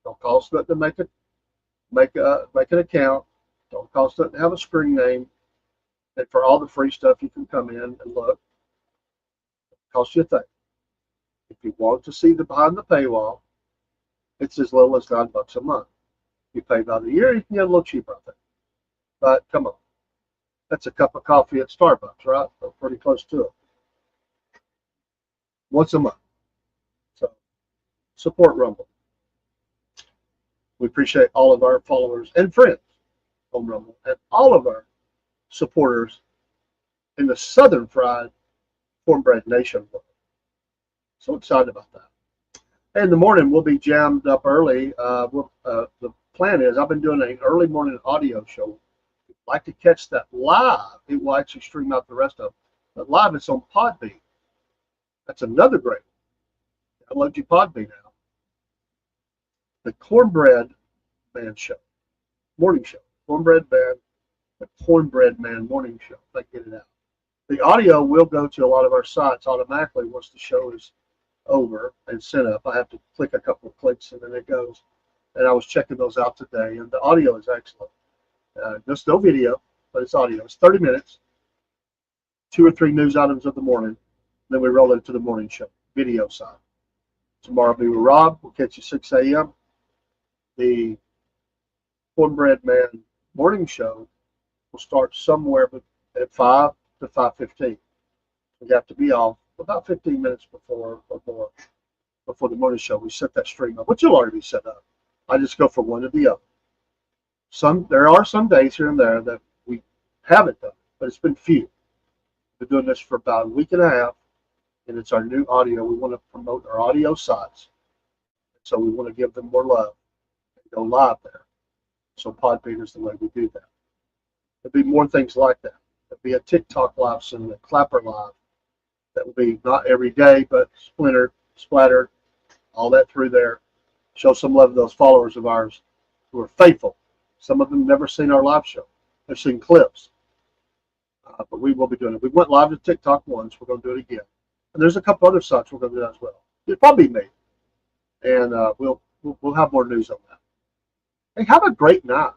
Don't cost nothing to make an account. Don't cost nothing to have a screen name. And for all the free stuff, you can come in and look. It costs you a thing. If If you want to see the behind the paywall, it's as little as $9 a month. You pay about a year, you can get a little cheaper, I think. But come on, that's a cup of coffee at Starbucks, right? Or pretty close to it. Once a month. So support Rumble. We appreciate all of our followers and friends on Rumble and all of our supporters in the Southern Fried Cornbread Nation world. So excited about that. In the morning, we'll be jammed up early. The plan is I've been doing an early morning audio show. If you'd like to catch that live, it will actually stream out the rest of it. But live, it's on Podbean. That's another great one. Download your Podbean now. The Cornbread Man Show, morning show. Cornbread Man, the Cornbread Man morning show. If I get it out. The audio will go to a lot of our sites automatically once the show is over and sent up. I have to click a couple of clicks and then it goes. And I was checking those out today, and the audio is excellent. Just no video, but it's audio. It's 30 minutes, 2 or 3 news items of the morning. Then we roll into the morning show, video side. Tomorrow I'll be with Rob. We'll catch you 6 a.m. The Cornbread Man morning show will start somewhere at 5 to 5:15. We have to be off about 15 minutes before the morning show. We set that stream up, which will already be set up. I just go from one to the other. There are some days here and there that we haven't done, but it's been few. We've been doing this for about a week and a half, and it's our new audio. We want to promote our audio sites, so we want to give them more love and go live there. So Podbean is the way we do that. There'll be more things like that. There'll be a TikTok live soon, a Clapper live. That will be not every day, but splattered, all that through there. Show some love to those followers of ours who are faithful. Some of them have never seen our live show. They've seen clips. But we will be doing it. We went live to TikTok once. We're going to do it again. And there's a couple other sites we're going to do that as well. It'll probably be me. And we'll have more news on that. Hey, have a great night.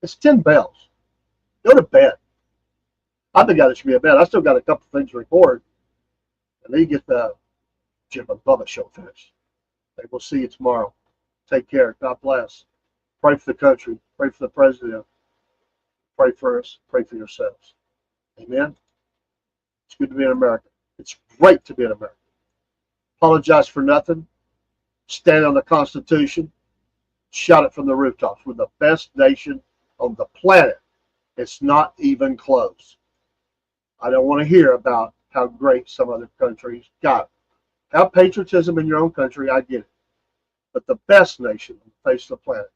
It's 10 bells. Go to bed. I'm the guy that should be in bed. I still got a couple things to record. And then you get the Jim and Bubba show finished. Okay, we'll see you tomorrow. Take care. God bless. Pray for the country. Pray for the president. Pray for us. Pray for yourselves. Amen. It's good to be in America. It's great to be in America. Apologize for nothing. Stand on the Constitution. Shout it from the rooftops. We're the best nation on the planet. It's not even close. I don't want to hear about how great some other countries got it. Have patriotism in your own country, I get it. But the best nation on the face of the planet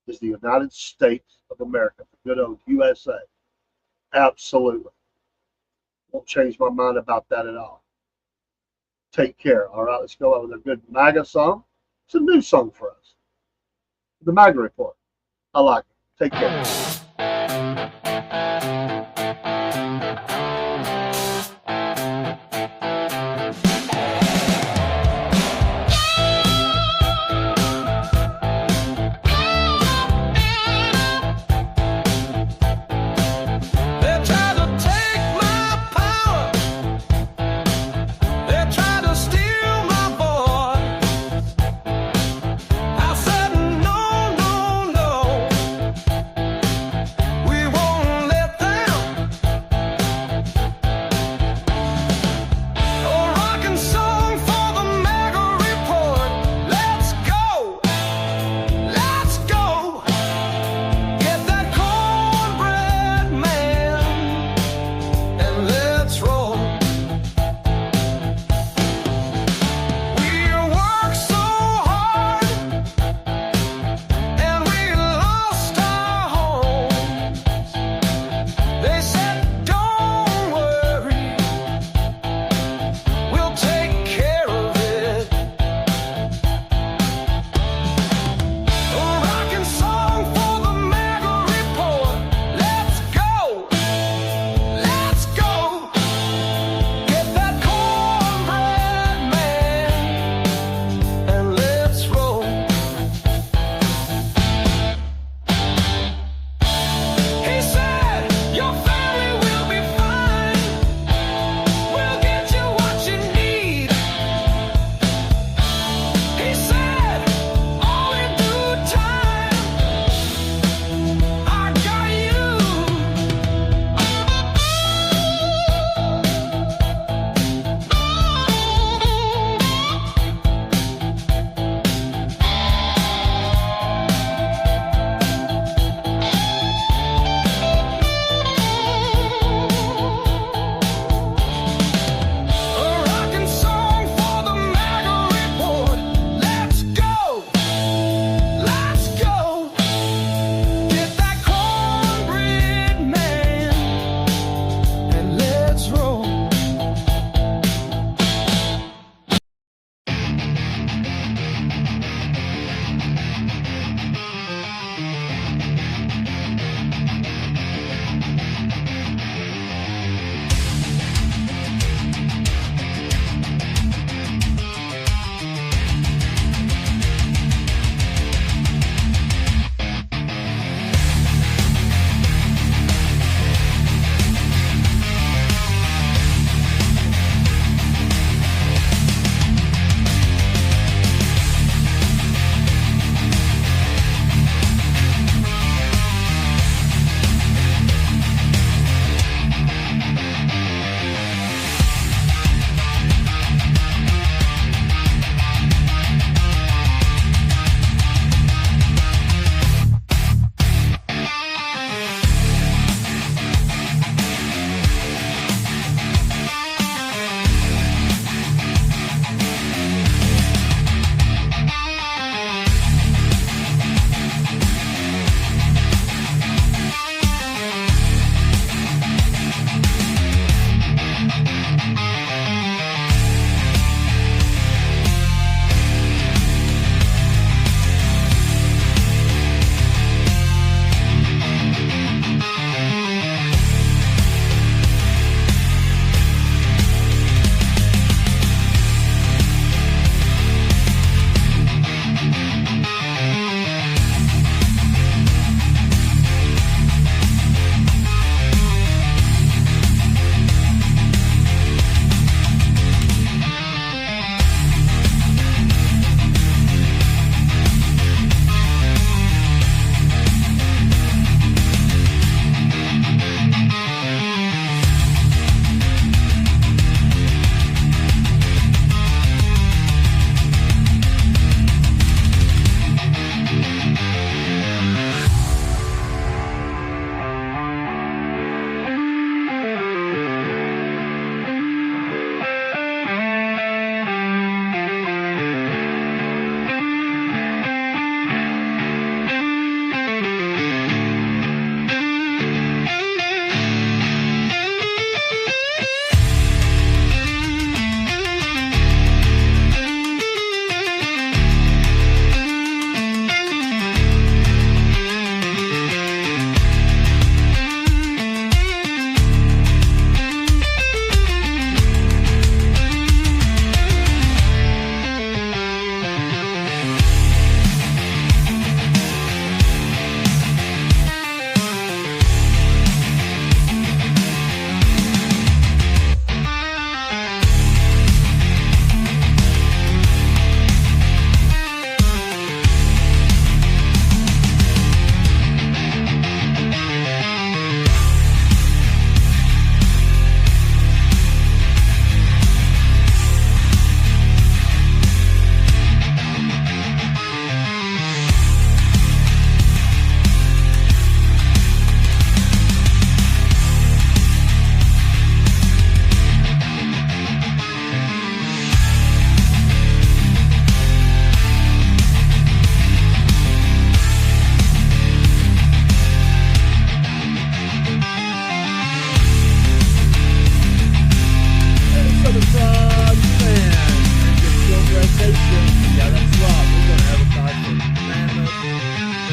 is the United States of America, the good old USA. Absolutely. Won't change my mind about that at all. Take care. All right, let's go out with a good MAGA song. It's a new song for us. The MAGA Report. I like it. Take care.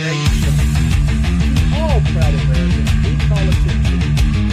nation. To all proud Americans, we call attention